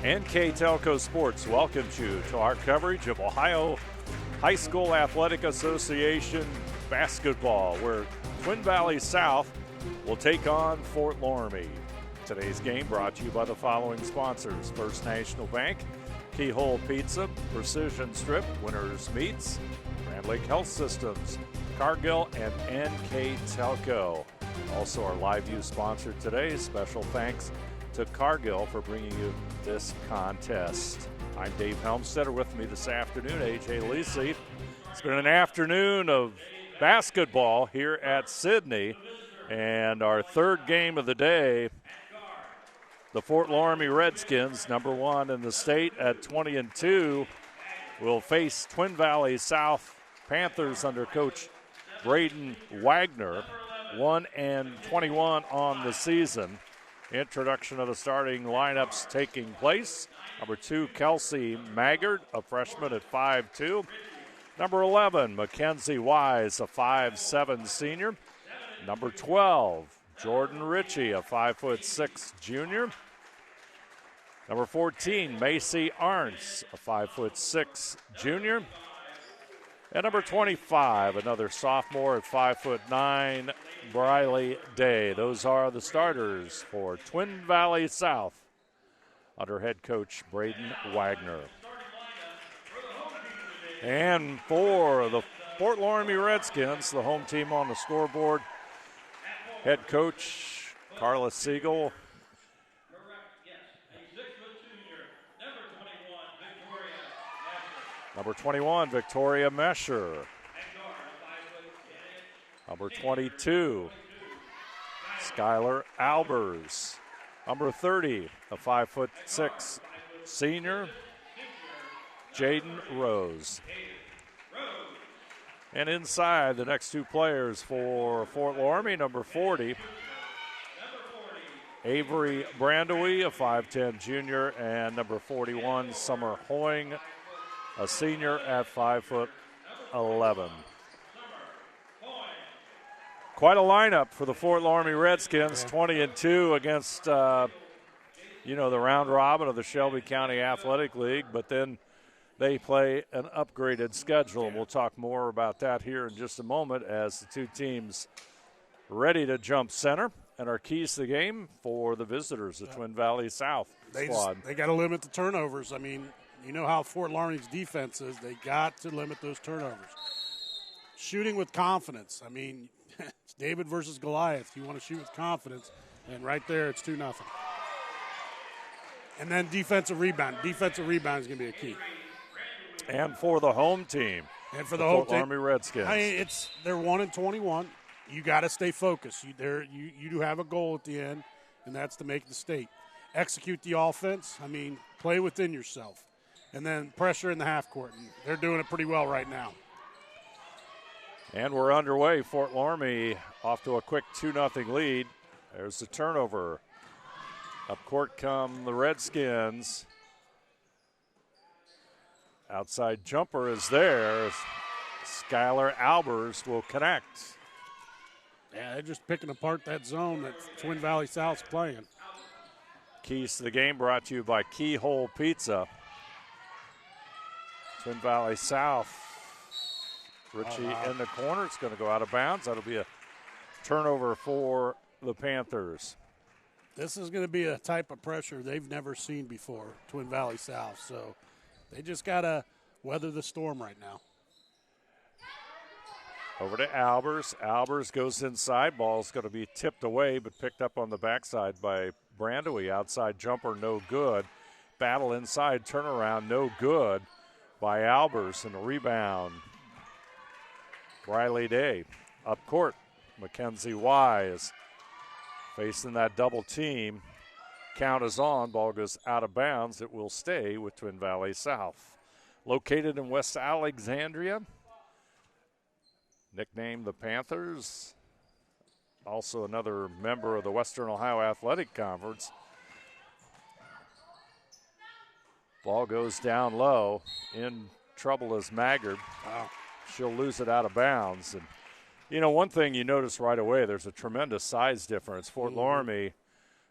NK Telco Sports welcomes you to our coverage of Ohio High School Athletic Association basketball, where Twin Valley South will take on Fort Loramie. Today's game brought to you by the following sponsors: First National Bank, Keyhole Pizza, Precision Strip, Winners Meats, Grand Lake Health Systems, Cargill, and NK Telco. Also our live view sponsor today. Special thanks to Cargill for bringing you this contest. I'm Dave Helmstetter. With me this afternoon, AJ Lisi. It's been an afternoon of basketball here at Sidney, and our third game of the day, the Fort Loramie Redskins, number one in the state at 20-2, will face Twin Valley South Panthers under Coach Braden Wagner, 1-21 on the season. Introduction of the starting lineups taking place. Number 2, Kelsey Maggard, a freshman at 5'2". Number 11, Mackenzie Wise, a 5'7" senior. Number 12, Jordan Ritchie, a 5'6" junior. Number 14, Macy Arntz, a 5'6" junior. And number 25, another sophomore at 5'9", Briley Day. Those are the starters for Twin Valley South under head coach Braden Wagner. And for the Fort Loramie Redskins, the home team on the scoreboard, head coach Carla Siegel. Number 21, Victoria Mesher. Number 22, Skylar Albers. Number 30, a 5'6" senior, Jaden Rose. And inside, the next two players for Fort Loramie, number 40, Avery Brandowy, a 5'10" junior, and number 41, Summer Hoying, a senior at 5'11". Quite a lineup for the Fort Loramie Redskins, 20-2 against, the round robin of the Shelby County Athletic League, but then they play an upgraded schedule, and we'll talk more about that here in just a moment as the two teams ready to jump center. And our keys to the game for the visitors, the Twin Valley South squad. They got to limit the turnovers. I mean, you know how Fort Loramie's defense is. They got to limit those turnovers. Shooting with confidence. I mean, it's David versus Goliath. You want to shoot with confidence, and right there it's 2-0. And then defensive rebound. Defensive rebound is going to be a key. And for the home team. And for the home Fort Loramie Redskins. I mean, they're 1-21. You got to stay focused. You do have a goal at the end, and that's to make the state. Execute the offense. I mean, play within yourself. And then pressure in the half court. And they're doing it pretty well right now. And we're underway. Fort Loramie off to a quick 2-0 lead. There's the turnover. Up court come the Redskins. Outside jumper is there. Skylar Albers will connect. Yeah, they're just picking apart that zone that Twin Valley South's playing. Keys to the game brought to you by Keyhole Pizza. Twin Valley South. Ritchie in the corner. It's going to go out of bounds. That'll be a turnover for the Panthers. This is going to be a type of pressure they've never seen before, Twin Valley South. So they just got to weather the storm right now. Over to Albers. Albers goes inside. Ball's going to be tipped away, but picked up on the backside by Brandowy. Outside jumper, no good. Battle inside, turnaround, no good by Albers. And a rebound, Riley Day. Up court, Mackenzie Wise facing that double team. Count is on. Ball goes out of bounds. It will stay with Twin Valley South. Located in West Alexandria. Nicknamed the Panthers. Also another member of the Western Ohio Athletic Conference. Ball goes down low. In trouble is Maggard. Wow. She'll lose it out of bounds. And, one thing you notice right away, there's a tremendous size difference. Fort Loramie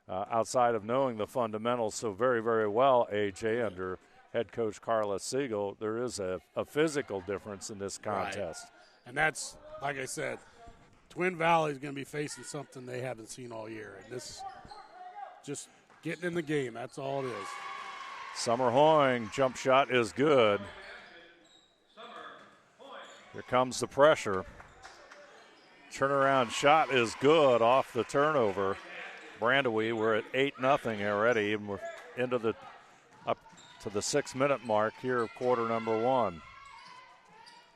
outside of knowing the fundamentals so very, very well, AJ, under head coach Carla Siegel, there is a physical difference in this contest. Right. And that's, like I said, Twin Valley is going to be facing something they haven't seen all year. And this just getting in the game, that's all it is. Summer Hoying, jump shot is good. Here comes the pressure. Turnaround shot is good off the turnover. Brandywee, we're at 8-0 already, and we're into up to the 6-minute mark here of quarter number one.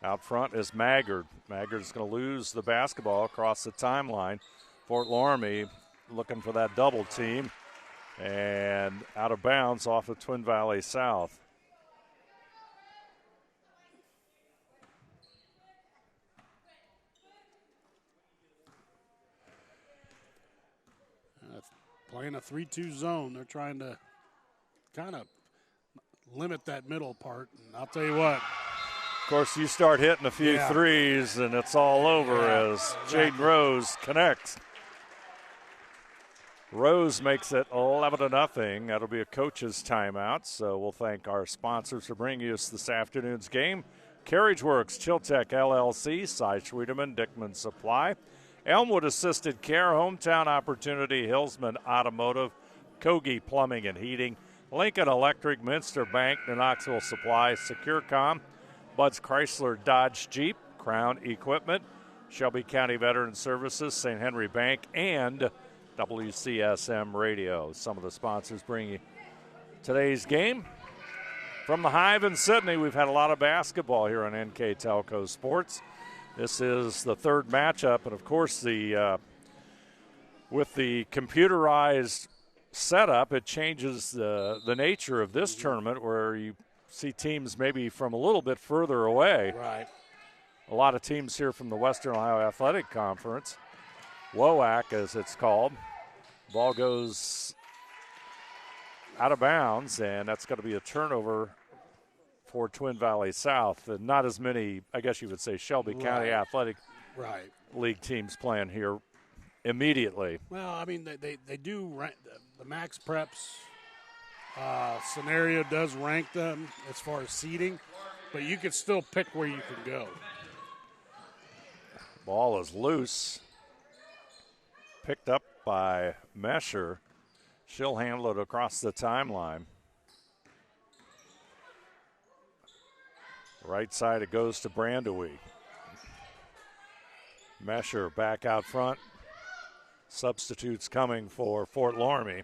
Out front is Maggard. Maggard's going to lose the basketball across the timeline. Fort Loramie looking for that double team, and out of bounds off of Twin Valley South. Playing a 3-2 zone. They're trying to kind of limit that middle part. And I'll tell you what. Of course, you start hitting a few threes, and it's all over as Jaden Rose connects. Rose makes it 11-0. That'll be a coach's timeout. So we'll thank our sponsors for bringing us this afternoon's game. Carriage Works, Chiltech LLC, Cy Schwedeman, Dickman Supply, Elmwood Assisted Care, Hometown Opportunity, Hillsman Automotive, Kogi Plumbing and Heating, Lincoln Electric, Minster Bank, Knoxville Supply, SecureCom, Bud's Chrysler Dodge Jeep, Crown Equipment, Shelby County Veteran Services, St. Henry Bank, and WCSM Radio. Some of the sponsors bringing you today's game. From the Hive in Sydney, we've had a lot of basketball here on NK Telco Sports. This is the third matchup, and of course, with the computerized setup, it changes the nature of this tournament, where you see teams maybe from a little bit further away. Right. A lot of teams here from the Western Ohio Athletic Conference, WOAC as it's called. Ball goes out of bounds, and that's going to be a turnover for Twin Valley South. And not as many, I guess you would say, Shelby County Athletic League teams playing here immediately. Well, I mean, they do rank, the Max Preps scenario does rank them as far as seeding, but you can still pick where you can go. Ball is loose. Picked up by Mesher. She'll handle it across the timeline. Right side, it goes to Brandywee. Mesher back out front. Substitutes coming for Fort Loramie.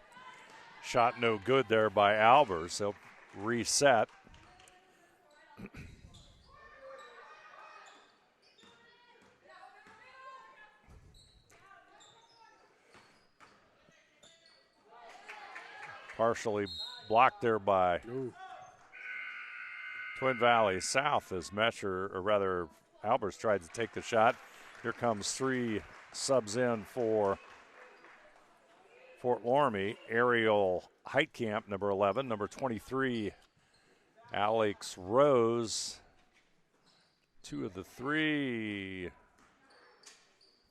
Shot no good there by Albers. He'll reset. Partially blocked there by Twin Valley South as Mesher, or rather Albers, tried to take the shot. Here comes three subs in for Fort Loramie. Ariel Heitkamp, number 11. Number 23, Alex Rose. Two of the three.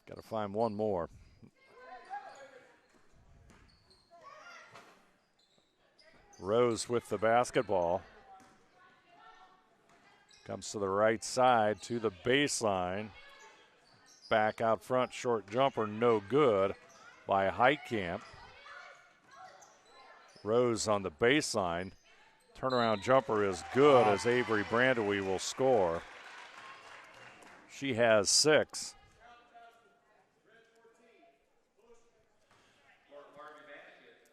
Got to find one more. Rose with the basketball. Comes to the right side to the baseline. Back out front, short jumper, no good by Heitkamp. Rose on the baseline. Turnaround jumper is good as Avery Brandywee will score. She has 6.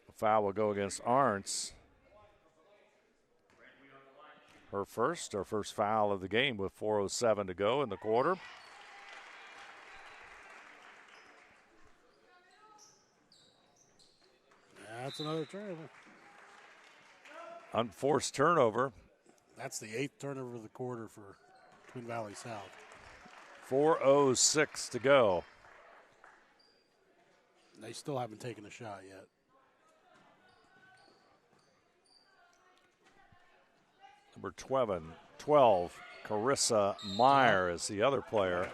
The foul will go against Arntz. Her first foul of the game with 4:07 to go in the quarter. That's another turnover. Unforced turnover. That's the 8th turnover of the quarter for Twin Valley South. 4:06 to go. They still haven't taken a shot yet. Number 12, Carissa Meyer is the other player.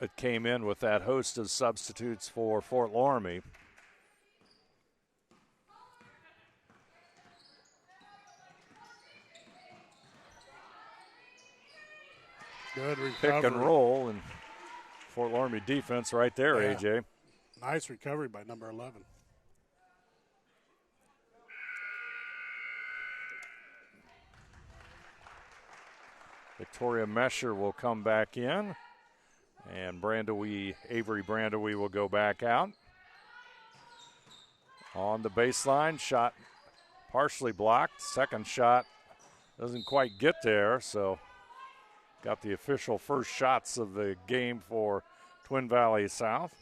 that came in with that host of substitutes for Fort Loramie. Good recovery. Pick and roll, and Fort Loramie defense right there, Yeah. AJ. Nice recovery by number 11. Victoria Mesher will come back in, and Avery Brandewie will go back out. On the baseline, shot partially blocked. Second shot doesn't quite get there, so got the official first shots of the game for Twin Valley South.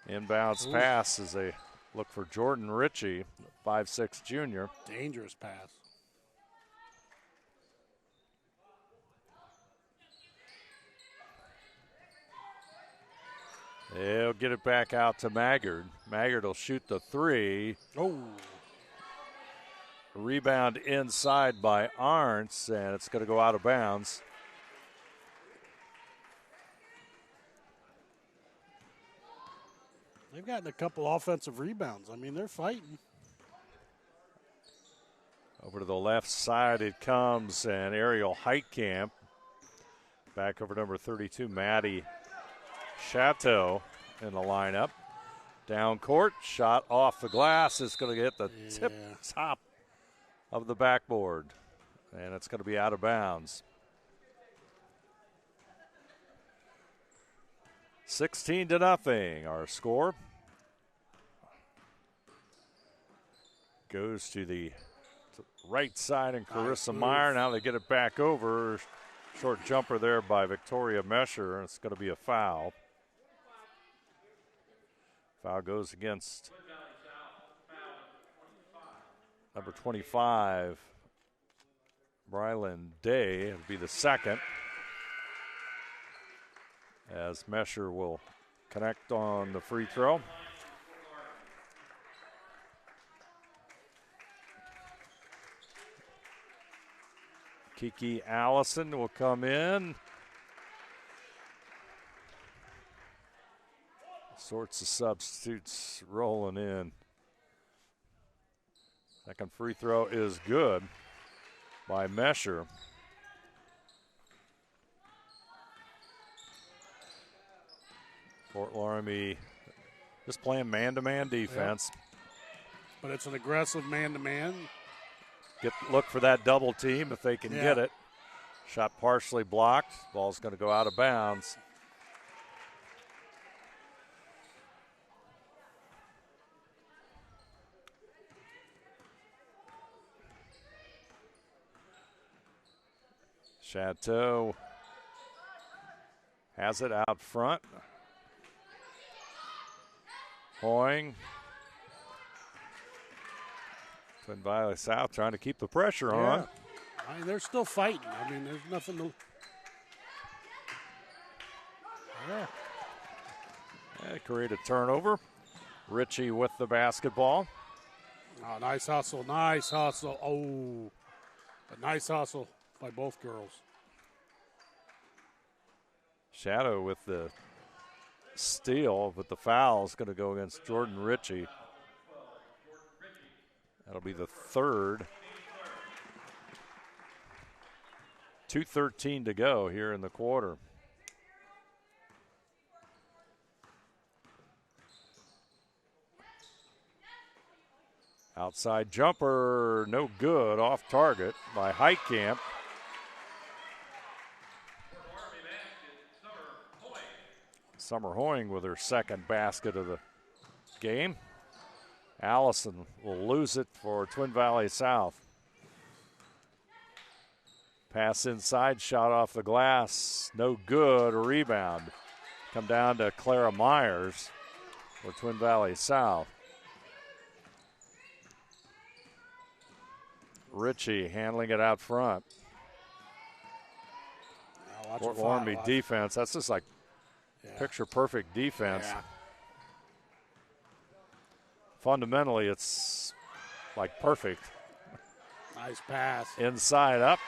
Inbounds pass as they look for Jordan Ritchie, 5'6" junior. Dangerous pass. They'll get it back out to Maggard. Maggard will shoot the three. Oh. Rebound inside by Arntz, and it's going to go out of bounds. They've gotten a couple offensive rebounds. I mean, they're fighting. Over to the left side it comes, and Ariel Heitkamp. Back over number 32, Maddie Chateau in the lineup. Down court, shot off the glass. It's going to get the tip top of the backboard, and it's going to be out of bounds. 16-0, our score. Goes to the right side, and Carissa Meyer. Now they get it back over. Short jumper there by Victoria Mesher, and it's going to be a foul. Foul goes against number 25, Brylan Day. It'll be the second, as Mesher will connect on the free throw. Kiki Allison will come in. Sorts of substitutes rolling in. Second free throw is good by Mesher. Fort Loramie just playing man-to-man defense. Yep. But it's an aggressive man-to-man. Look for that double team if they can get it. Shot partially blocked. Ball's going to go out of bounds. Chateau has it out front. Hoying. Twin Valley South trying to keep the pressure on. I mean, they're still fighting. I mean, there's nothing to. They create a turnover. Ritchie with the basketball. Oh, nice hustle, nice hustle. Oh, a nice hustle by both girls. Shadow with the steal, but the foul is going to go against Jordan Ritchie. That'll be the third. 2:13 to go here in the quarter. Outside jumper, no good, off target by Heitkamp. Summer Hoying with her second basket of the game. Allison will lose it for Twin Valley South. Pass inside, shot off the glass, no good, a rebound. Come down to Clara Myers for Twin Valley South. Ritchie handling it out front. Fort Loramie defense, that's just like picture perfect defense. Yeah. Fundamentally, it's like perfect. Nice pass. Inside up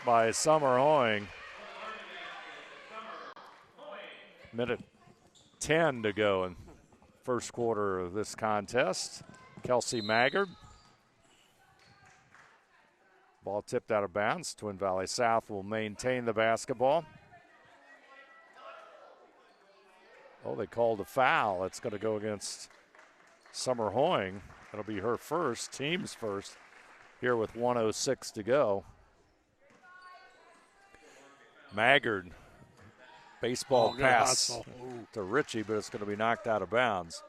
by Summer Hoying. Minute 10 to go in first quarter of this contest. Kelsey Maggard. Ball tipped out of bounds. Twin Valley South will maintain the basketball. Oh, they called a foul. It's going to go against Summer Hoying. That'll be her first, team's first, here with 1:06 to go. Maggard, baseball pass to Ritchie, but it's going to be knocked out of bounds.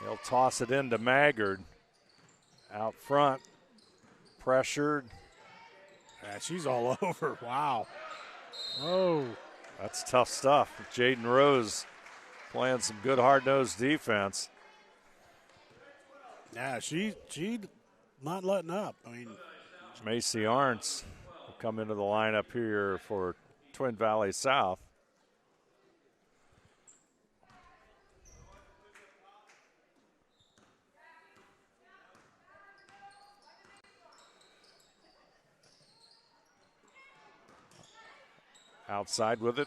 They'll toss it into Maggard. Out front, pressured. Yeah, she's all over. Wow. Oh. That's tough stuff. Jaden Rose playing some good hard-nosed defense. Yeah, she not letting up. I mean, Macy Arntz will come into the lineup here for Twin Valley South. Outside with it,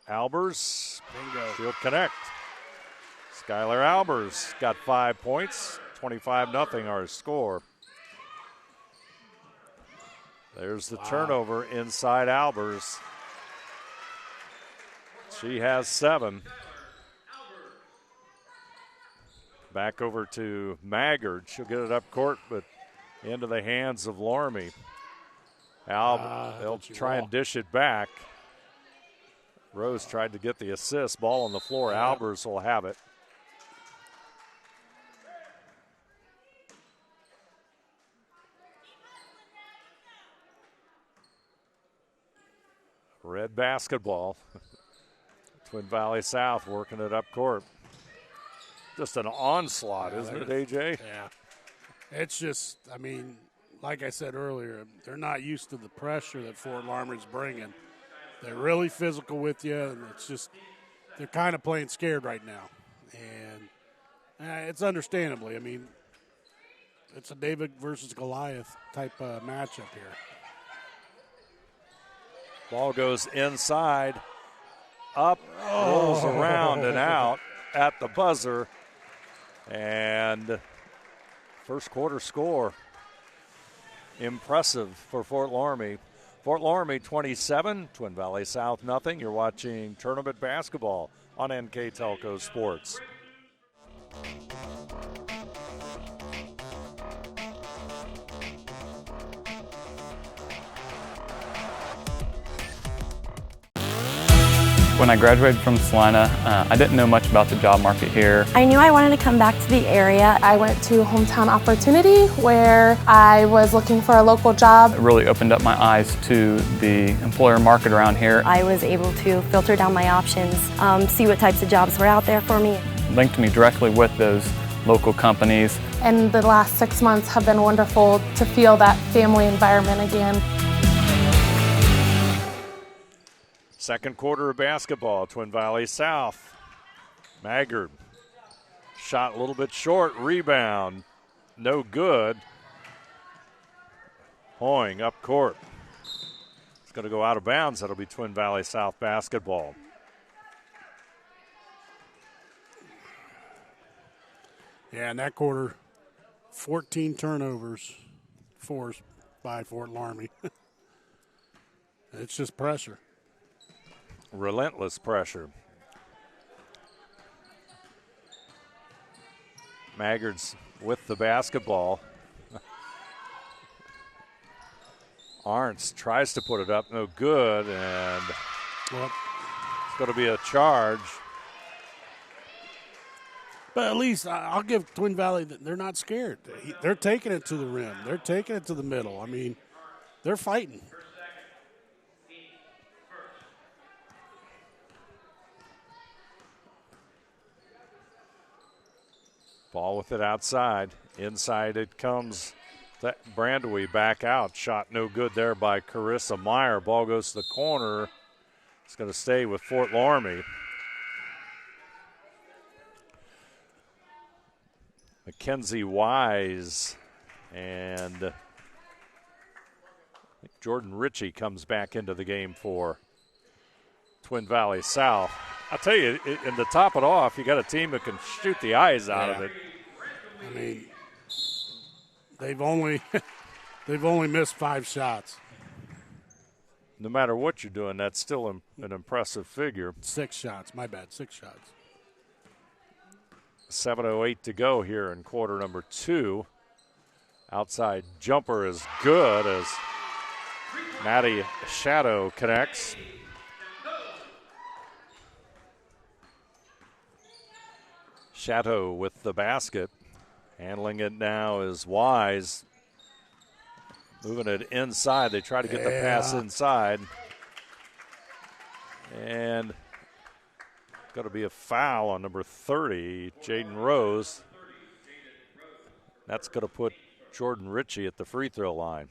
Albers. bingo. She'll connect. Skylar Albers got 5 points, 25-0 our score. There's the turnover inside Albers. She has 7. Back over to Maggard. She'll get it up court, but into the hands of Loramie. They'll try and dish it back. Rose tried to get the assist. Ball on the floor. Albers will have it. Red basketball. Twin Valley South working it up court. Just an onslaught, isn't it, AJ? Yeah. It's just, I mean, like I said earlier, they're not used to the pressure that Fort Loramie's bringing. They're really physical with you, and it's just they're kind of playing scared right now. And it's understandably. I mean, it's a David versus Goliath type matchup here. Ball goes inside, up, rolls around and out at the buzzer. And first quarter score, impressive for Fort Loramie. Fort Loramie 27, Twin Valley South nothing. You're watching tournament basketball on NK Telco Sports. When I graduated from Salina, I didn't know much about the job market here. I knew I wanted to come back to the area. I went to Hometown Opportunity where I was looking for a local job. It really opened up my eyes to the employer market around here. I was able to filter down my options, see what types of jobs were out there for me. Linked me directly with those local companies. And the last 6 months have been wonderful to feel that family environment again. Second quarter of basketball, Twin Valley South. Maggard, shot a little bit short, rebound, no good. Hoying up court. It's going to go out of bounds. That'll be Twin Valley South basketball. Yeah, in that quarter, 14 turnovers forced by Fort Loramie. It's just pressure. Relentless pressure. Maggard's with the basketball. Arntz tries to put it up, no good, and it's going to be a charge. But at least I'll give Twin Valley that they're not scared. They're taking it to the rim. They're taking it to the middle. I mean, they're fighting. Ball with it outside. Inside it comes. That Brandewee back out. Shot no good there by Carissa Meyer. Ball goes to the corner. It's going to stay with Fort Loramie. Mackenzie Wise and I think Jordan Ritchie comes back into the game for Twin Valley South. I'll tell you, in the top it off, you got a team that can shoot the eyes out of it. I mean, they've only missed 5 shots. No matter what you're doing, that's still an impressive figure. 6 shots, my bad, 6 shots. 7:08 to go here in quarter number 2. Outside jumper is good as Maddie Shadow connects. Shadow with the basket. Handling it now is Wise. Moving it inside. They try to get the pass inside. And going to be a foul on number 30, Jaden Rose. That's going to put Jordan Ritchie at the free throw line.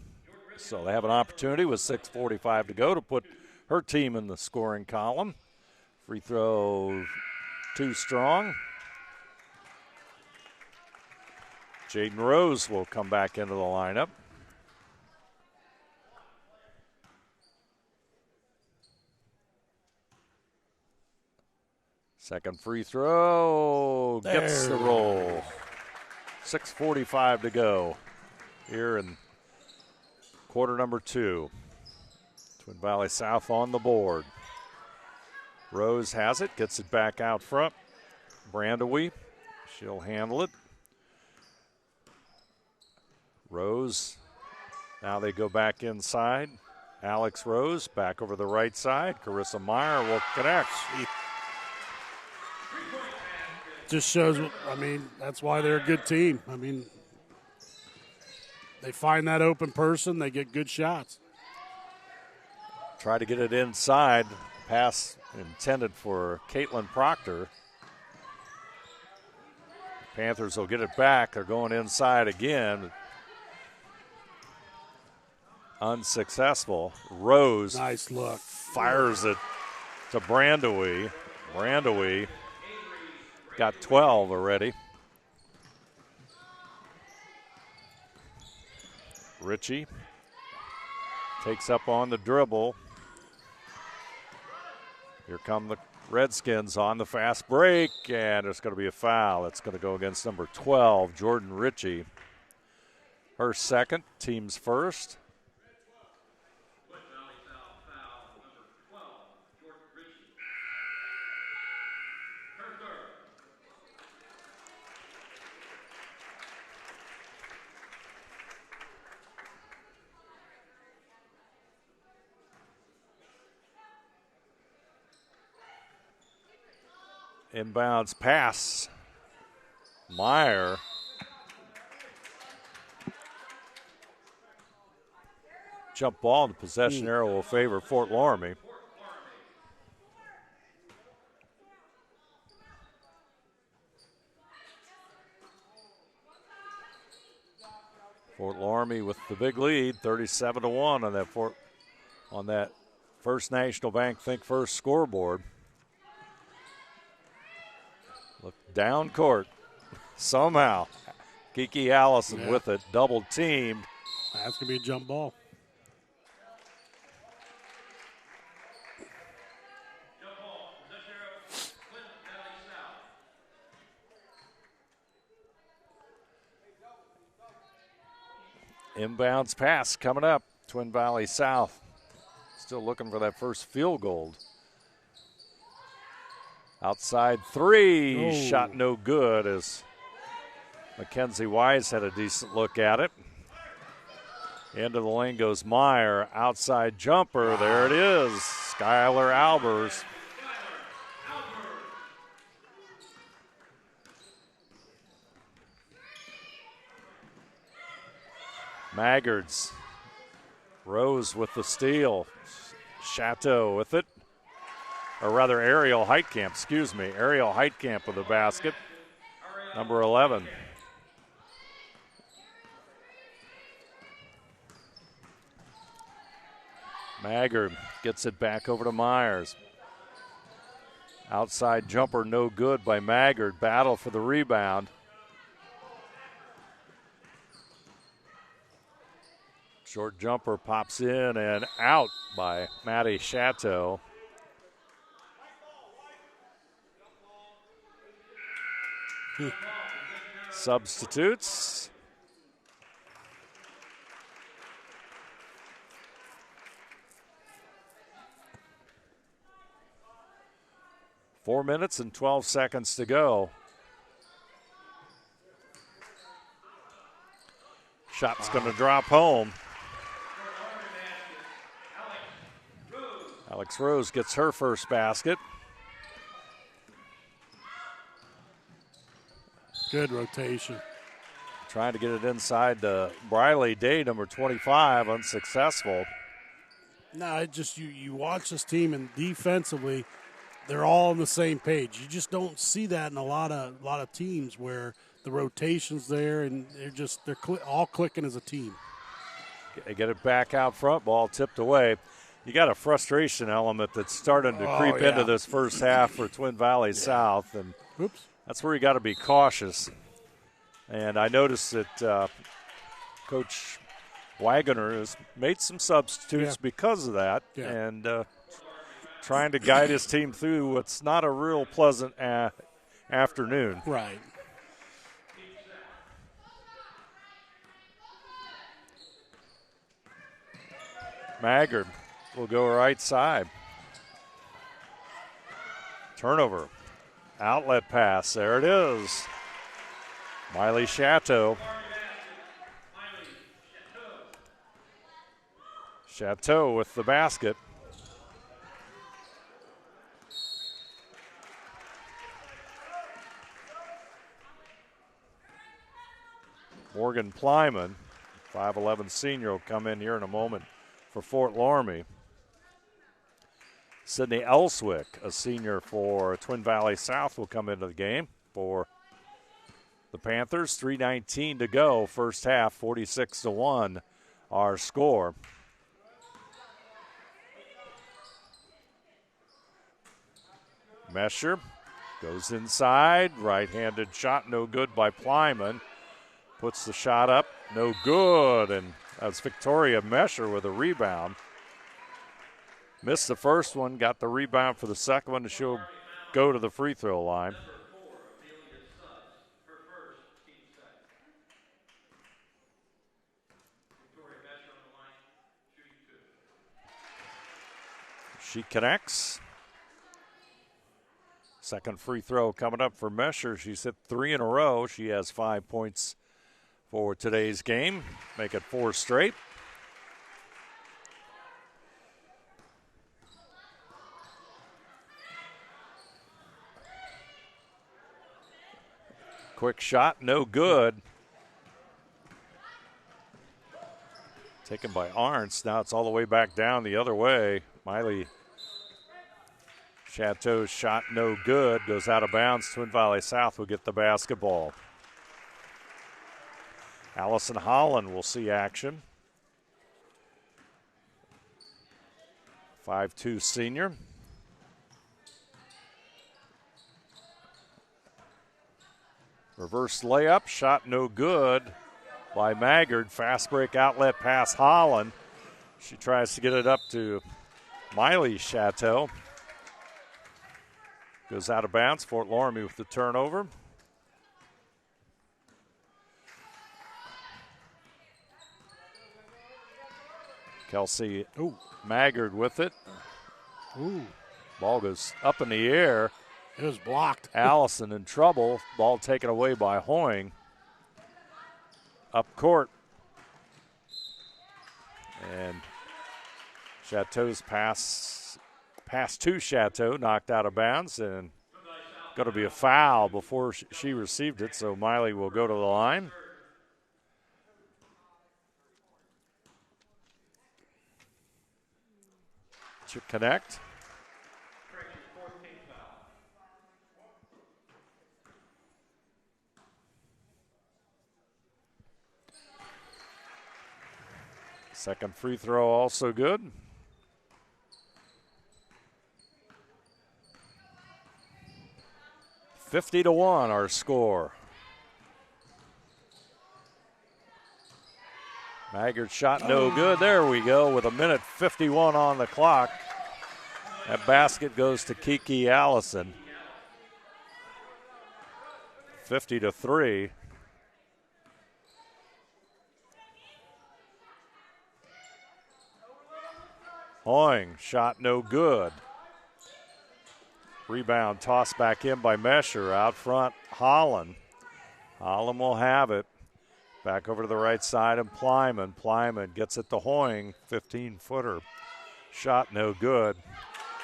So they have an opportunity with 6:45 to go to put her team in the scoring column. Free throw too strong. Jaden Rose will come back into the lineup. Second free throw gets the roll. 6:45 to go here in quarter number 2. Twin Valley South on the board. Rose has it, gets it back out front. Brandewie, she'll handle it. Rose, now they go back inside. Alex Rose back over the right side. Carissa Meyer will connect. Just shows, I mean, that's why they're a good team. I mean, they find that open person, they get good shots. Try to get it inside. Pass intended for Caitlin Proctor. Panthers will get it back. They're going inside again. Unsuccessful. Rose nice look. Fires it to Brandewie. Brandewie got 12 already. Ritchie takes up on the dribble. Here come the Redskins on the fast break, and there's going to be a foul. It's going to go against number 12, Jordan Ritchie. Her second, team's first. Inbounds pass. Meyer. Jump ball, the possession arrow will favor Fort Loramie. Fort Loramie with the big lead, 37-1 on that First National Bank Think First scoreboard. Look down court. Somehow, Kiki Allison with it, double teamed. That's going to be a jump ball. Inbounds pass coming up. Twin Valley South still looking for that first field goal. Outside three, shot no good as Mackenzie Wise had a decent look at it. Into the lane goes Meyer, outside jumper, there it is, Skylar Albers. Maggards, Rose with the steal, Chateau with it. Or rather, Ariel Heitkamp, excuse me. Ariel Heitkamp with the basket, number 11. Maggard gets it back over to Myers. Outside jumper no good by Maggard. Battle for the rebound. Short jumper pops in and out by Maddie Chateau. Substitutes. Four minutes and 12 seconds to go. Shot's going to drop home. Alex Rose gets her first basket. Good rotation. Trying to get it inside to Briley Day, number 25, unsuccessful. No, it just you watch this team, and defensively, they're all on the same page. You just don't see that in a lot of teams where the rotation's there and they're all clicking as a team. They get it back out front, ball tipped away. You got a frustration element that's starting to creep into this first half for Twin Valley South, and that's where you got to be cautious. And I noticed that Coach Wagoner has made some substitutes because of that, and trying to guide his team through what's not a real pleasant afternoon. Right. Maggard will go right side. Turnover. Outlet pass. There it is. Miley Chateau. Chateau with the basket. Morgan Plyman, 5'11 senior, will come in here in a moment for Fort Loramie. Sydney Elswick, a senior for Twin Valley South, will come into the game for the Panthers. 3:19 to go, first half, 46-1 our score. Mesher goes inside, right-handed shot, no good by Plyman. Puts the shot up, no good, and that's Victoria Mesher with a rebound. Missed the first one, got the rebound for the second one, and she'll go to the free throw line. She connects. Second free throw coming up for Mesher. She's hit 3 in a row. She has 5 points for today's game. Make it 4 straight. Quick shot, no good. Taken by Arntz. Now it's all the way back down the other way. Miley Chateau's shot no good. Goes out of bounds. Twin Valley South will get the basketball. Allison Holland will see action. 5'2 senior. Reverse layup, shot no good by Maggard. Fast break outlet pass Holland. She tries to get it up to Miley Chateau. Goes out of bounds. Fort Loramie with the turnover. Kelsey Maggard with it. Ball goes up in the air. It was blocked. Allison in trouble. Ball taken away by Hoying. Up court. And Chateau's pass to Chateau, knocked out of bounds, and going to be a foul before she received it, so Miley will go to the line. To connect. Second free throw also good. 50-1 our score. Maggard shot no good. There we go with 1:51 on the clock. That basket goes to Kiki Allison. 50-3. Hoying shot no good. Rebound tossed back in by Mesher. Out front, Holland. Holland will have it. Back over to the right side and Plyman. Plyman gets it to Hoying. 15-footer. Shot no good.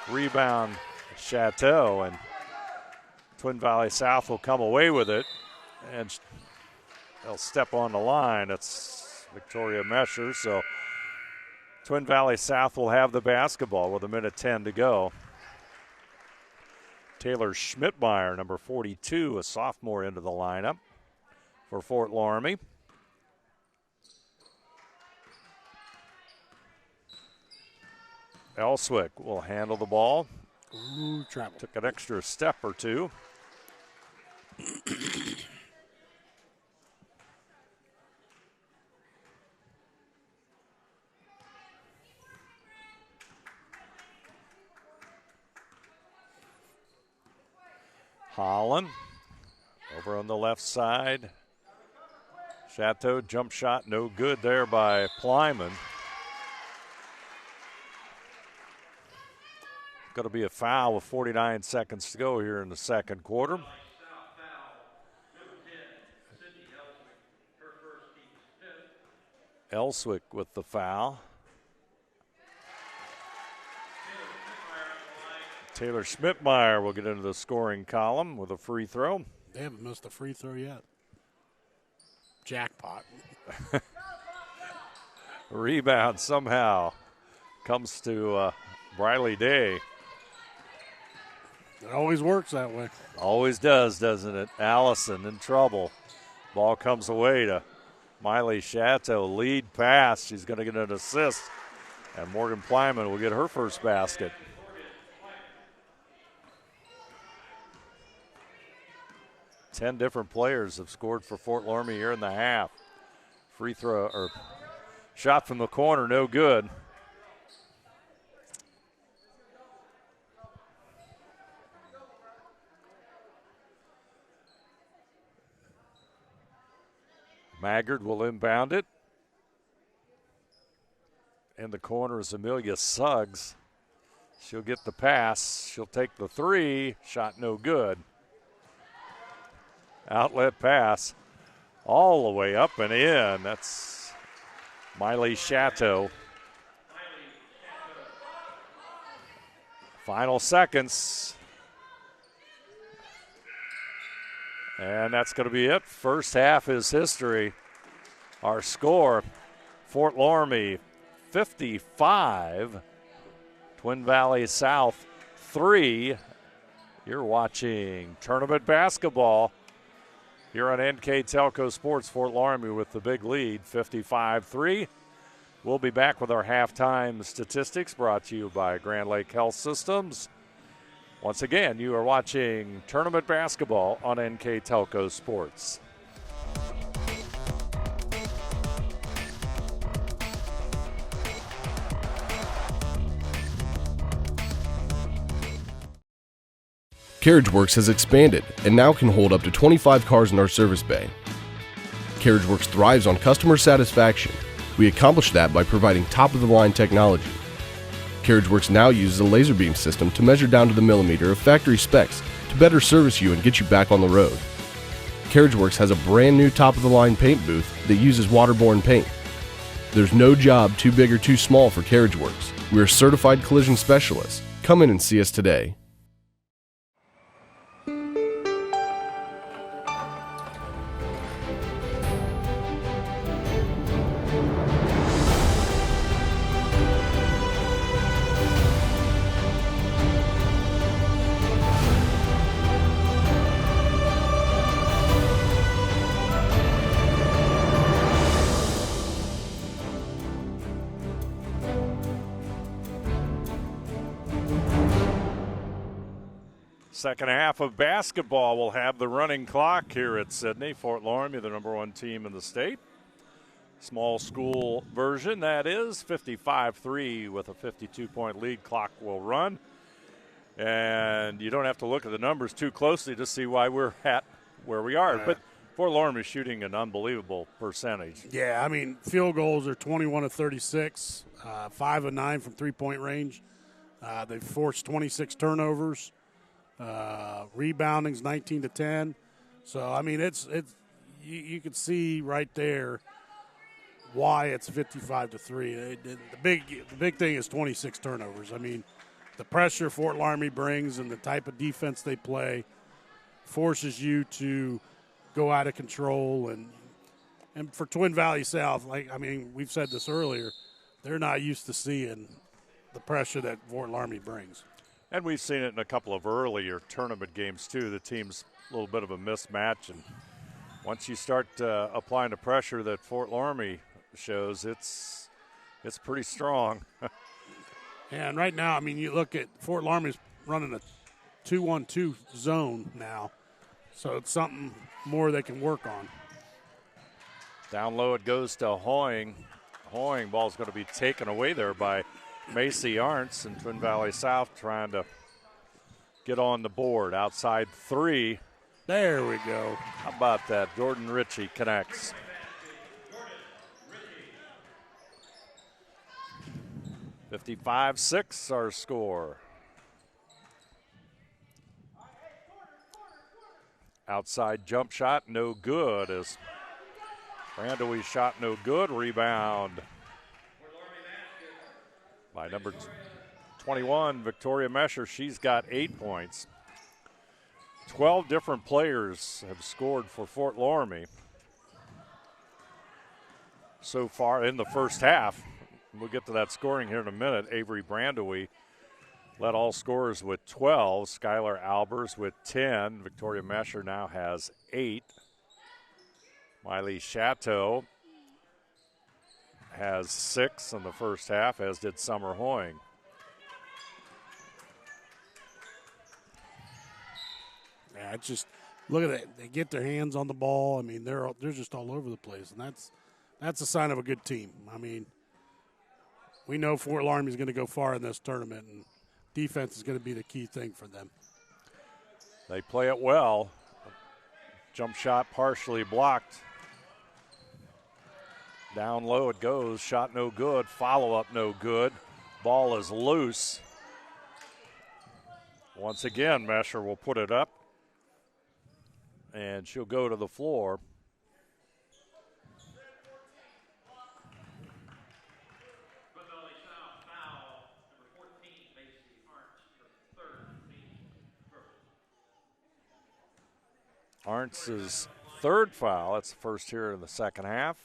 Rebound, Chateau, and Twin Valley South will come away with it. And they'll step on the line. It's Victoria Mesher, so Twin Valley South will have the basketball with 1:10 to go. Taylor Schmidtmeyer, number 42, a sophomore, into the lineup for Fort Loramie. Elswick will handle the ball. Ooh, travel. Took an extra step or two. Holland over on the left side. Chateau jump shot no good there by Plyman. Going to be a foul with 49 seconds to go here in the second quarter. Elswick with the foul. Taylor Schmidtmeyer will get into the scoring column with a free throw. They haven't missed a free throw yet. Jackpot. Rebound somehow comes to Briley Day. It always works that way. Always does, doesn't it? Allison in trouble. Ball comes away to Miley Chateau. Lead pass. She's going to get an assist. And Morgan Plyman will get her first basket. Ten different players have scored for Fort Loramie here in the half. Free throw or shot from the corner, no good. Maggard will inbound it. In the corner is Amelia Suggs. She'll get the pass. She'll take the three. Shot no good. Outlet pass all the way up and in. That's Miley Chateau. Final seconds. And that's going to be it. First half is history. Our score, Fort Loramie 55, Twin Valley South 3. You're watching tournament basketball here on NK Telco Sports. Fort Loramie with the big lead, 55-3. We'll be back with our halftime statistics brought to you by Grand Lake Health Systems. Once again, you are watching tournament basketball on NK Telco Sports. CarriageWorks has expanded and now can hold up to 25 cars in our service bay. CarriageWorks thrives on customer satisfaction. We accomplish that by providing top-of-the-line technology. CarriageWorks now uses a laser beam system to measure down to the millimeter of factory specs to better service you and get you back on the road. CarriageWorks has a brand new top-of-the-line paint booth that uses waterborne paint. There's no job too big or too small for CarriageWorks. We're certified collision specialists. Come in and see us today. Second half of basketball will have the running clock here at Sydney. Fort Loramie, the number 1 team in the state. Small school version, that is. 55-3 with a 52-point lead. Clock will run. And you don't have to look at the numbers too closely to see why we're at where we are. But Fort Loramie is shooting an unbelievable percentage. Yeah, I mean, field goals are 21 of 36, 5 of 9 from three-point range. They've forced 26 turnovers. Rebounding's 19 to 10. So I mean, it's you can see right there why it's 55-3. The big thing is 26 turnovers. I mean, the pressure Fort Loramie brings and the type of defense they play forces you to go out of control. And for Twin Valley South, we've said this earlier, they're not used to seeing the pressure that Fort Loramie brings. And we've seen it in a couple of earlier tournament games, too. The team's a little bit of a mismatch. And once you start applying the pressure that Fort Loramie shows, it's pretty strong. And right now, I mean, you look at Fort Loramie's running a 2-1-2 zone now. So it's something more they can work on. Down low it goes to Hoying. Hoying, ball's going to be taken away there by Macy Arntz, and Twin Valley South trying to get on the board. Outside 3. There we go. How about that? Jordan Ritchie connects. (55-6) our score. Outside jump shot, no good. As Brandewie shot no good. Rebound by number 21, Victoria Mesher. She's got 8 points. 12 different players have scored for Fort Loramie so far in the first half. We'll get to that scoring here in a minute. Avery Brandewie led all scorers with 12. Skylar Albers with 10. Victoria Mesher now has 8. Miley Chateau has 6 in the first half, as did Summer Hoying. Yeah, it's just look at it. They get their hands on the ball. I mean, they're just all over the place, and that's a sign of a good team. I mean, we know Fort Loramie is going to go far in this tournament, and defense is going to be the key thing for them. They play it well. Jump shot partially blocked. Down low it goes. Shot no good. Follow-up no good. Ball is loose. Once again, Mesher will put it up, and she'll go to the floor. Arntz's third foul. That's the first here in the second half.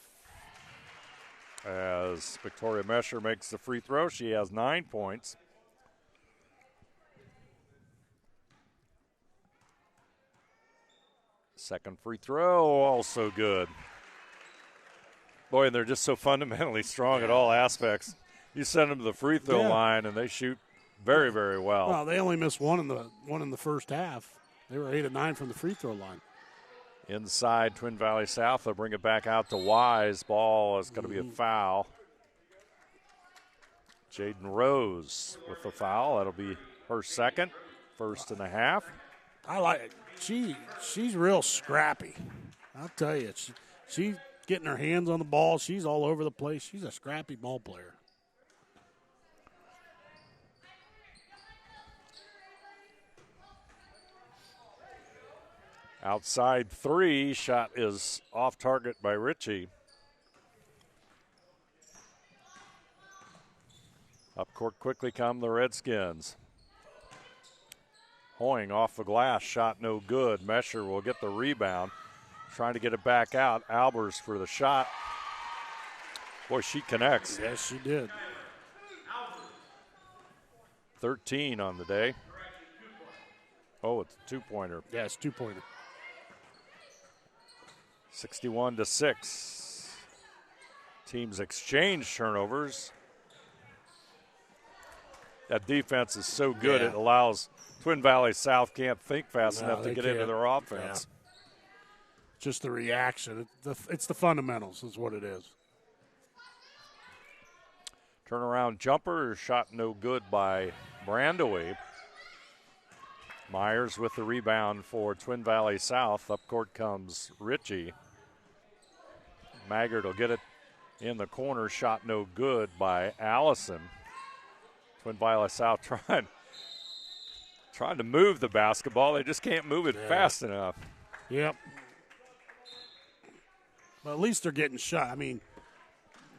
As Victoria Mesher makes the free throw, she has 9 points. Second free throw, also good. Boy, and they're just so fundamentally strong at all aspects. You send them to the free throw line, and they shoot very, very well. Well, they only missed one in the first half. They were 8 of 9 from the free throw line. Inside Twin Valley South, they'll bring it back out to Wise. Ball is going to be a foul. Jaden Rose with the foul. That'll be her second, first and a half. I like it. She's real scrappy. I'll tell you, she's getting her hands on the ball. She's all over the place. She's a scrappy ball player. Outside 3, shot is off target by Ritchie. Up court quickly come the Redskins. Hoying off the glass, shot no good. Mesher will get the rebound. Trying to get it back out. Albers for the shot. Boy, she connects. Yes, she did. 13 on the day. Oh, it's a two-pointer. Yeah, it's two-pointer. 61-6. Teams exchange turnovers. That defense is so good, it allows Twin Valley South can't think fast No, enough to they get into can't. their offense. Just the reaction. It's the fundamentals is what it is. Turnaround jumper, shot no good by Brandewee. Myers with the rebound for Twin Valley South. Up court comes Ritchie. Maggard will get it in the corner. Shot no good by Allison. Twin Valley South trying to move the basketball. They just can't move it fast enough. Yep. But at least they're getting shot. I mean,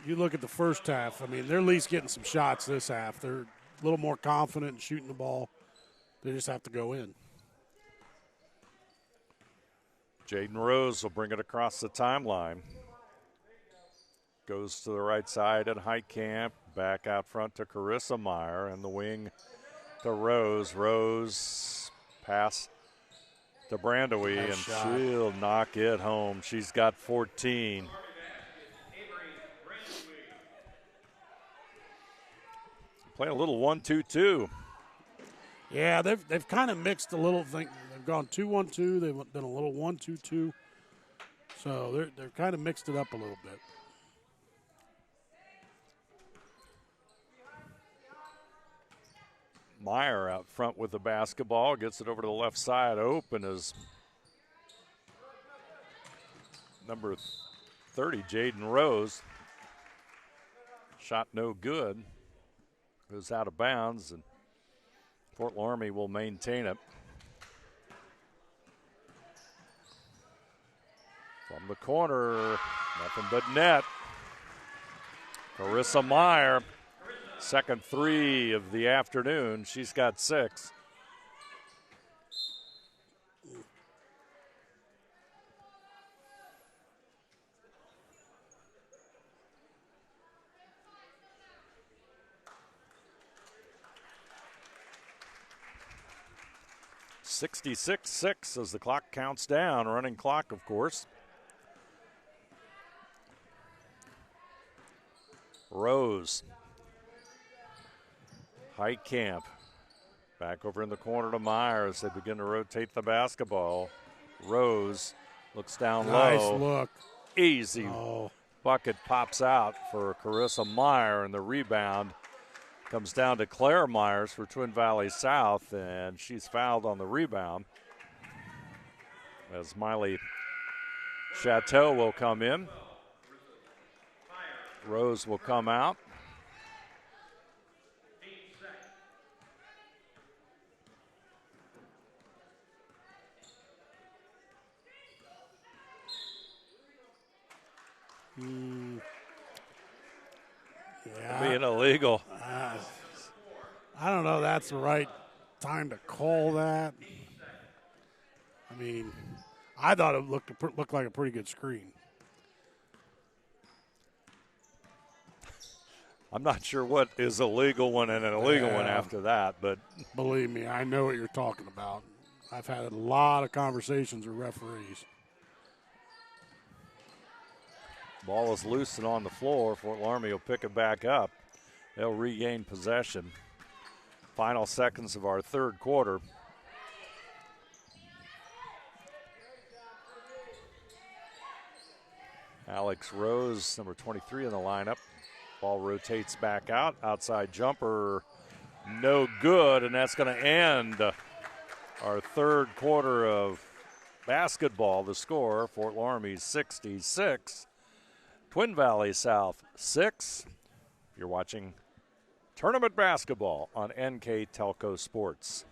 you look at the first half. I mean, they're at least getting some shots this half. They're a little more confident in shooting the ball. They just have to go in. Jaden Rose will bring it across the timeline. Goes to the right side at Heitkamp. Back out front to Carissa Meyer. And the wing to Rose. Rose pass to Brandewee, and she'll knock it home. She's got 14. Playing a little 1-2-2. Yeah, they've kind of mixed a little thing. They've gone 2-1-2. They've been a little 1-2-2. So they're kind of mixed it up a little bit. Meyer out front with the basketball. Gets it over to the left side. Open is number 30, Jaden Rose. Shot no good. Goes out of bounds, and Fort Loramie will maintain it. From the corner, nothing but net. Carissa Meyer, second three of the afternoon. She's got 6. (66-6) as the clock counts down. Running clock, of course. Rose. Heitkamp. Back over in the corner to Myers. They begin to rotate the basketball. Rose looks down Nice low. look. Easy bucket pops out for Carissa Meyer, and the rebound comes down to Claire Myers for Twin Valley South, and she's fouled on the rebound. As Miley Chateau will come in. Rose will come out. Being illegal. I don't know. That's the right time to call that. I mean, I thought it looked like a pretty good screen. I'm not sure what is a legal one and an illegal one after that, but believe me, I know what you're talking about. I've had a lot of conversations with referees. Ball is loose and on the floor. Fort Loramie will pick it back up. They'll regain possession. Final seconds of our third quarter. Alex Rose, number 23 in the lineup. Ball rotates back out. Outside jumper, no good, and that's going to end our third quarter of basketball. The score, Fort Loramie 66, Twin Valley South 6. You're watching tournament basketball on NK Telco Sports.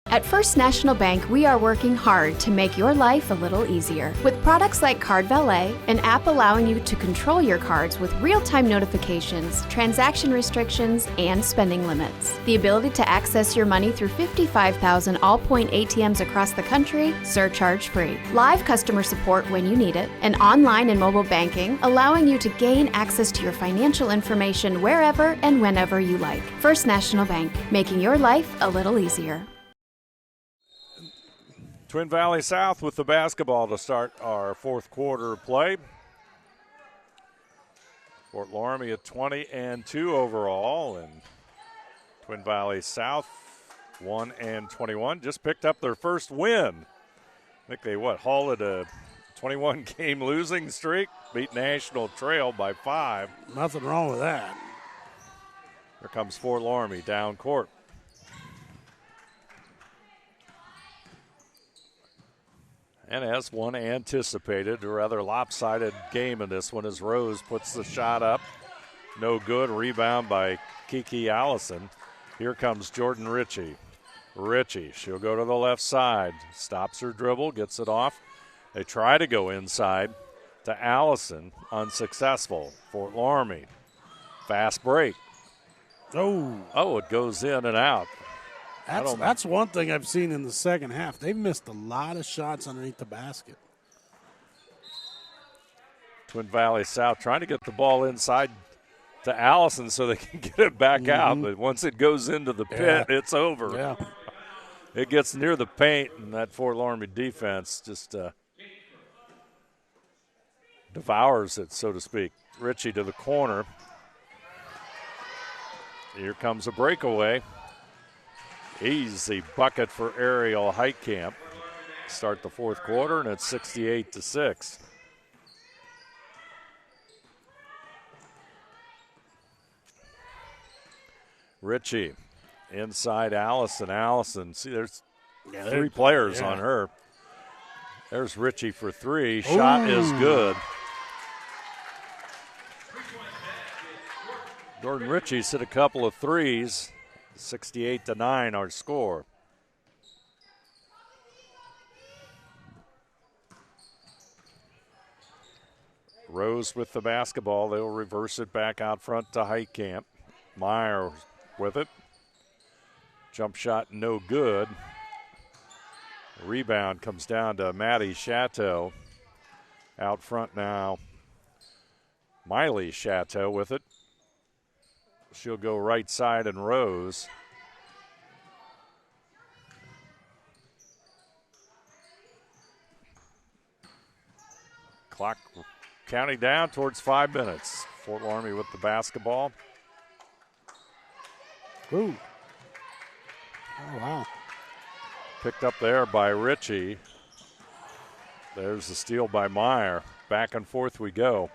At First National Bank, we are working hard to make your life a little easier. With products like Card Valet, an app allowing you to control your cards with real-time notifications, transaction restrictions, and spending limits. The ability to access your money through 55,000 all-point ATMs across the country, surcharge-free. Live customer support when you need it, and online and mobile banking, allowing you to gain access to your financial information wherever and whenever you like. First National Bank, making your life a little easier. Twin Valley South with the basketball to start our fourth quarter play. Fort Loramie at 20-2 overall, and Twin Valley South 1-21. Just picked up their first win. I think they, halted a 21-game losing streak, beat National Trail by 5. Nothing wrong with that. Here comes Fort Loramie down court. And as one anticipated, a rather lopsided game in this one as Rose puts the shot up. No good. Rebound by Kiki Allison. Here comes Jordan Ritchie. Ritchie, she'll go to the left side. Stops her dribble, gets it off. They try to go inside to Allison. Unsuccessful. Fort Loramie. Fast break. Oh, it goes in and out. That's one thing I've seen in the second half. They've missed a lot of shots underneath the basket. Twin Valley South trying to get the ball inside to Allison so they can get it back out. But once it goes into the pit, it's over. Yeah. It gets near the paint, and that Fort Loramie defense just devours it, so to speak. Ritchie to the corner. Here comes a breakaway. Easy bucket for Ariel Heitkamp. Start the fourth quarter, and it's 68-6. Ritchie inside Allison. Allison, see, there's three players on her. There's Ritchie for three. Shot is good. Jordan Ritchie's hit a couple of threes. 68-9 our score. Rose with the basketball. They'll reverse it back out front to Heitkamp. Meyer with it. Jump shot no good. Rebound comes down to Maddie Chateau. Out front now, Miley Chateau with it. She'll go right side and Rose. Clock counting down towards 5 minutes. Fort Loramie with the basketball. Ooh. Oh, wow. Picked up there by Ritchie. There's the steal by Meyer. Back and forth we go.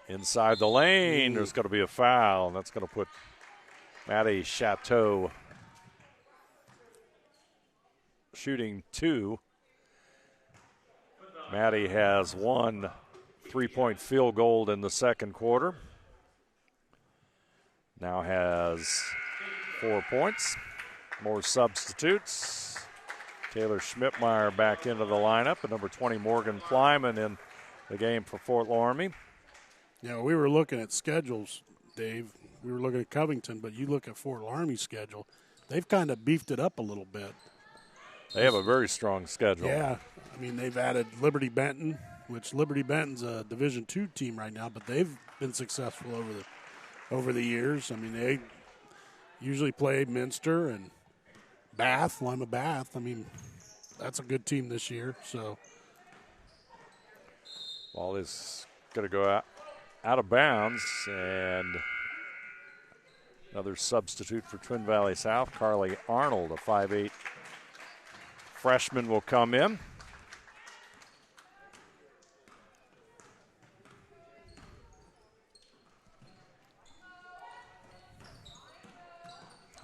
Inside the lane, there's going to be a foul, and that's going to put Maddie Chateau shooting 2. Maddie has 1 3-point field goal in the second quarter. Now has 4 points. More substitutes. Taylor Schmidtmeyer back into the lineup, and number 20, Morgan Plyman, in the game for Fort Loramie. Yeah, we were looking at schedules, Dave. We were looking at Covington, but you look at Fort Loramie's schedule. They've kind of beefed it up a little bit. They have a very strong schedule. Yeah. I mean, they've added Liberty Benton, which Liberty Benton's a Division II team right now, but they've been successful over the years. I mean, they usually play Minster and Bath, Lima Bath. I mean, that's a good team this year. So, ball is going to go out of bounds, and another substitute for Twin Valley South, Carly Arnold, a 5'8" freshman, will come in.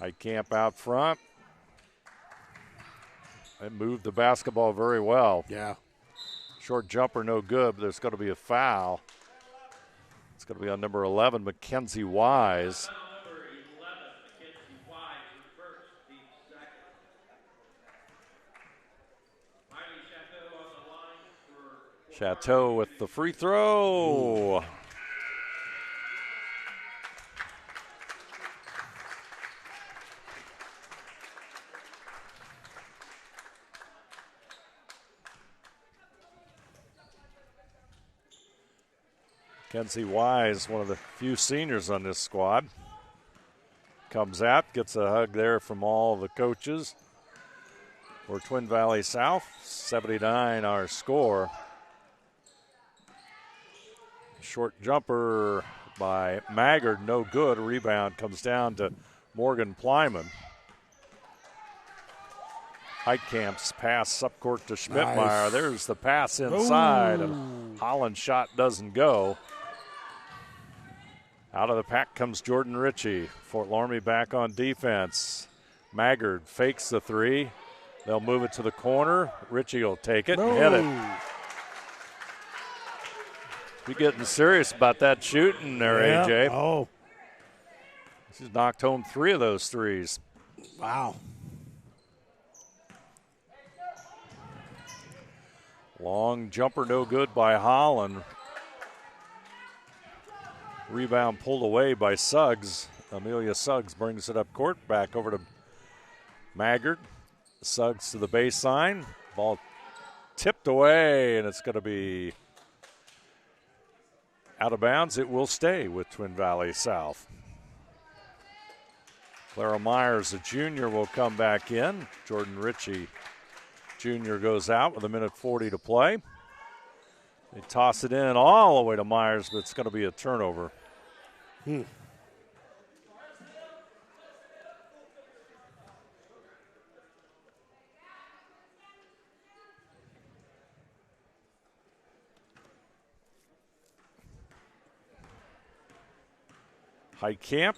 Heitkamp out front. They moved the basketball very well. Yeah. Short jumper, no good, but there's going to be a foul. It's going to be on number 11, Mackenzie Wise. Chateau with the free throw. Mackenzie Wise, one of the few seniors on this squad. comes out, gets a hug there from all the coaches. For Twin Valley South, 79 our score. Short jumper by Maggard, no good. Rebound comes down to Morgan Plyman. Heitkamp's pass up court to Schmidtmeyer. Nice. There's the pass inside, and Holland's shot doesn't go. Out of the pack comes Jordan Ritchie. Fort Loramie back on defense. Maggard fakes the three. They'll move it to the corner. Ritchie will take it and hit it. You're getting serious about that shooting there, AJ. Oh. She's knocked home 3 of those threes. Wow. Long jumper, no good by Holland. Rebound pulled away by Suggs. Amelia Suggs brings it up court, back over to Maggard. Suggs to the baseline. Ball tipped away, and it's going to be out of bounds. It will stay with Twin Valley South. Clara Myers, a junior, will come back in. Jordan Ritchie, junior, goes out with 1:40 to play. They toss it in all the way to Myers, but it's going to be a turnover. Heitkamp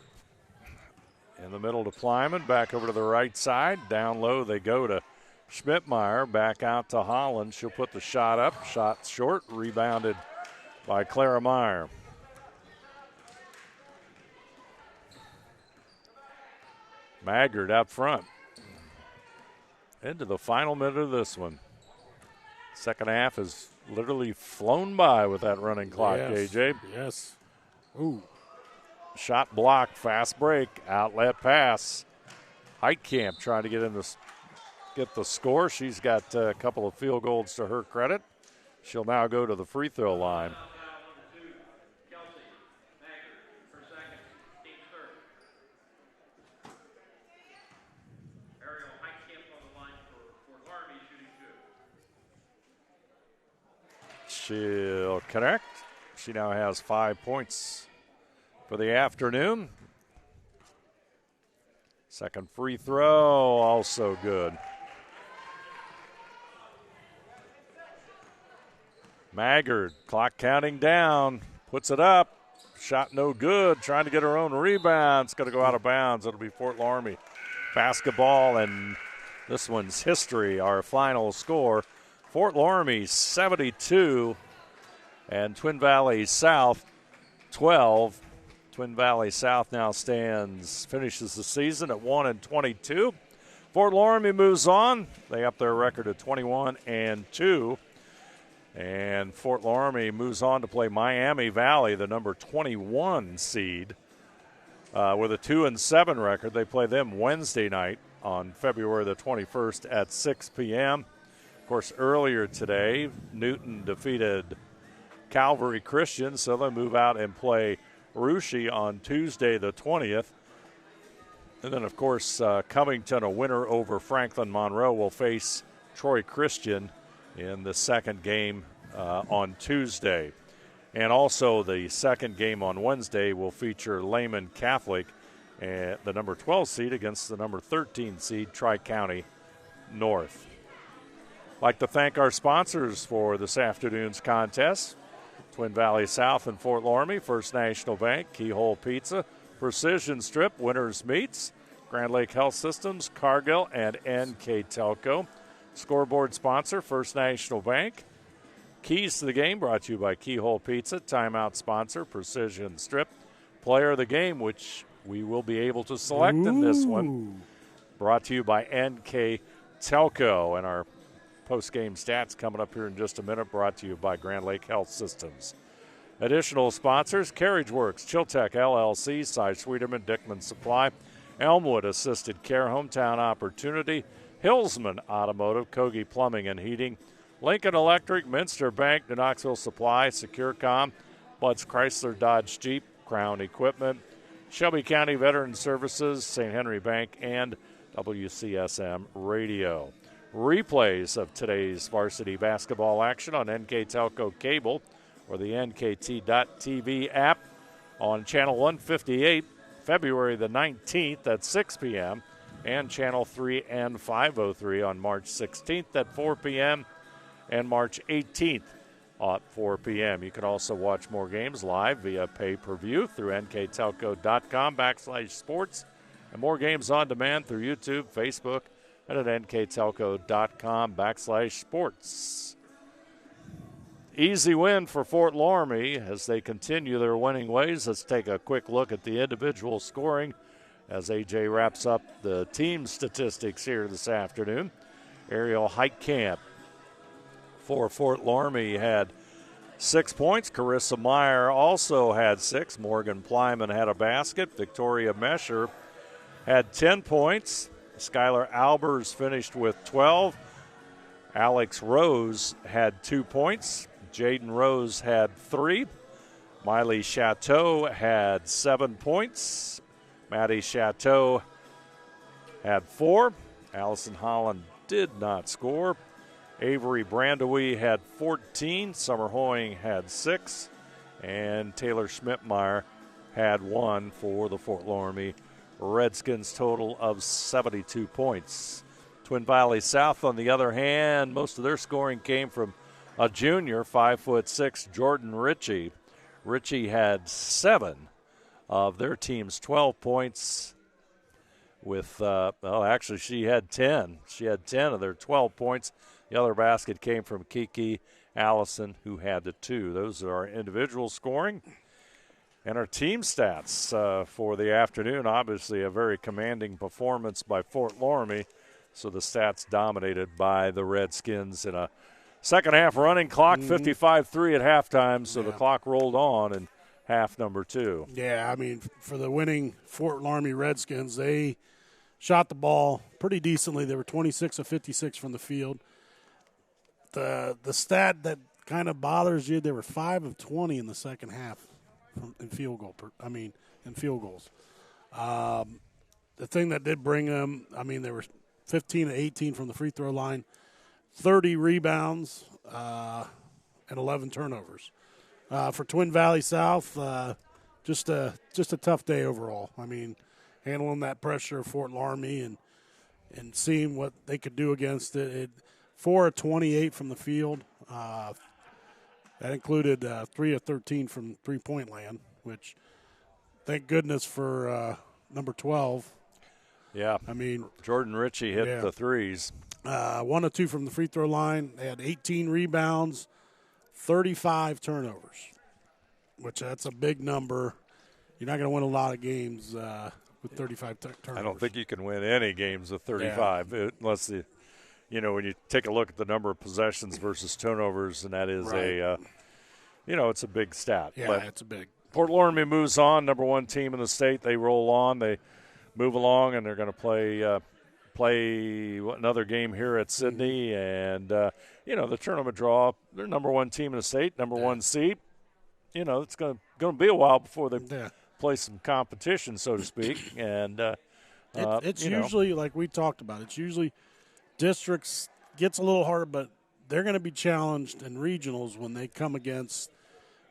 in the middle to Plyman, back over to the right side. Down low they go to Schmidtmeyer, back out to Holland. She'll put the shot up. Shot short, rebounded by Clara Meyer. Maggard out front. Into the final minute of this one. Second half has literally flown by with that running clock, Yes. AJ. Yes. Ooh. Shot blocked, fast break, outlet pass. Heitkamp trying to get the score. She's got a couple of field goals to her credit. She'll now go to the free throw line. She'll connect. She now has 5 points for the afternoon. Second free throw, also good. Maggard, clock counting down, puts it up. Shot no good, trying to get her own rebound. It's going to go out of bounds. It'll be Fort Loramie basketball, and this one's history. Our final score, Fort Loramie 72 and Twin Valley South 12. Twin Valley South now finishes the season at 1-22. Fort Loramie moves on. They up their record to 21-2. And Fort Loramie moves on to play Miami Valley, the number 21 seed, with a 2-7 record. They play them Wednesday night on February the 21st at 6 p.m. Of course, earlier today, Newton defeated Calvary Christian, so they move out and play Russia on Tuesday the 20th. And then, of course, Covington, a winner over Franklin Monroe, will face Troy Christian in the second game on Tuesday. And also the second game on Wednesday will feature Lehman Catholic, the number 12 seed, against the number 13 seed, Tri-County North. I'd like to thank our sponsors for this afternoon's contest. Twin Valley South and Fort Loramie, First National Bank, Keyhole Pizza, Precision Strip, Winners Meats, Grand Lake Health Systems, Cargill, and NK Telco. Scoreboard sponsor, First National Bank. Keys to the Game brought to you by Keyhole Pizza. Timeout sponsor, Precision Strip. Player of the Game, which we will be able to select in this one, brought to you by NK Telco. And our post-game stats coming up here in just a minute, brought to you by Grand Lake Health Systems. Additional sponsors, Carriage Works, Chiltech LLC, Cy Sweeterman, Dickman Supply, Elmwood Assisted Care, Hometown Opportunity, Hillsman Automotive, Kogi Plumbing and Heating, Lincoln Electric, Minster Bank, New Knoxville Supply, SecureCom, Bud's Chrysler Dodge Jeep, Crown Equipment, Shelby County Veteran Services, St. Henry Bank, and WCSM Radio. Replays of today's varsity basketball action on NK Telco Cable or the NKT.TV app on Channel 158, February the 19th at 6 p.m., and Channel 3 and 503 on March 16th at 4 p.m. and March 18th at 4 p.m. You can also watch more games live via pay-per-view through nktelco.com/sports, and more games on demand through YouTube, Facebook, and at nktelco.com/sports. Easy win for Fort Loramie as they continue their winning ways. Let's take a quick look at the individual scoring as AJ wraps up the team statistics here this afternoon. Ariel Heitkamp for Fort Loramie had 6 points. Carissa Meyer also had 6. Morgan Plyman had a basket. Victoria Mesher had 10 points. Skylar Albers finished with 12. Alex Rose had 2 points. Jaden Rose had 3. Miley Chateau had 7 points. Maddie Chateau had 4. Allison Holland did not score. Avery Brandewie had 14. Summer Hoying had 6. And Taylor Schmidtmeyer had 1 for the Fort Loramie Redskins, total of 72 points. Twin Valley South, on the other hand, most of their scoring came from a junior, 5'6", Jordan Ritchie. Ritchie had 7 of their team's 12 points with, actually she had 10. She had 10 of their 12 points. The other basket came from Kiki Allison, who had the 2. Those are our individual scoring. And our team stats for the afternoon, obviously a very commanding performance by Fort Loramie. So the stats dominated by the Redskins in a second half running clock, 55-3 at halftime. So the clock rolled on in half number 2. Yeah, I mean, for the winning Fort Loramie Redskins, they shot the ball pretty decently. They were 26 of 56 from the field. The stat that kind of bothers you, they were 5 of 20 in the second half in field goals. The thing that did bring them, they were 15 of 18 from the free throw line, 30 rebounds, and 11 turnovers. For Twin Valley South, just a tough day overall. Handling that pressure of Fort Loramie and seeing what they could do against it. 4 of 28 from the field. That included 3 of 13 from three-point land, which thank goodness for number 12. Yeah. Jordan Ritchie hit the threes. 1 of 2 from the free throw line. They had 18 rebounds, 35 turnovers, which that's a big number. You're not going to win a lot of games with 35 turnovers. I don't think you can win any games with 35 unless when you take a look at the number of possessions versus turnovers, and that is it's a big stat. Yeah, but it's a big. Fort Loramie moves on, number 1 team in the state. They roll on. They move along, and they're going to play another game here at Sydney. And, the tournament draw, they're number 1 team in the state, number 1 seed. It's going to be a while before they play some competition, so to speak. And it's usually, like we talked about, it's usually districts gets a little harder, but they're going to be challenged in regionals when they come against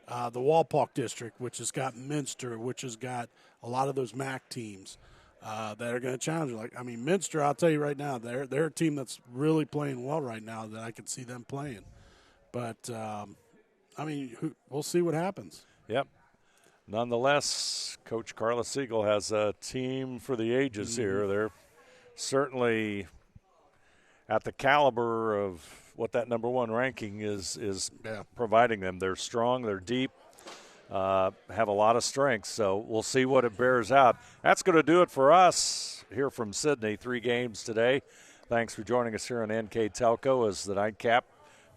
the Walpock district, which has got Minster, which has got a lot of those MAC teams that are going to challenge you. Minster, I'll tell you right now, they're a team that's really playing well right now that I can see them playing. But, we'll see what happens. Yep. Nonetheless, Coach Carla Siegel has a team for the ages here. They're certainly at the caliber of what that number 1 ranking is providing them. They're strong, they're deep, have a lot of strength, so we'll see what it bears out. That's going to do it for us here from Sydney. 3 games today. Thanks for joining us here on NK Telco as the nightcap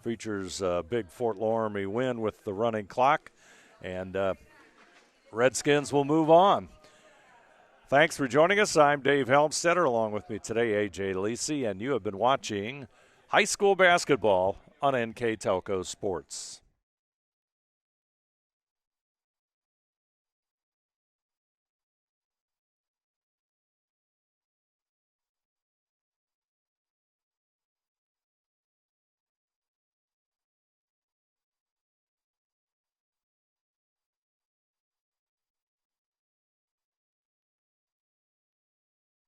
features a big Fort Loramie win with the running clock, and Redskins will move on. Thanks for joining us. I'm Dave Helmstetter. Along with me today, AJ Lisi, and you have been watching high school basketball on NK Telco Sports.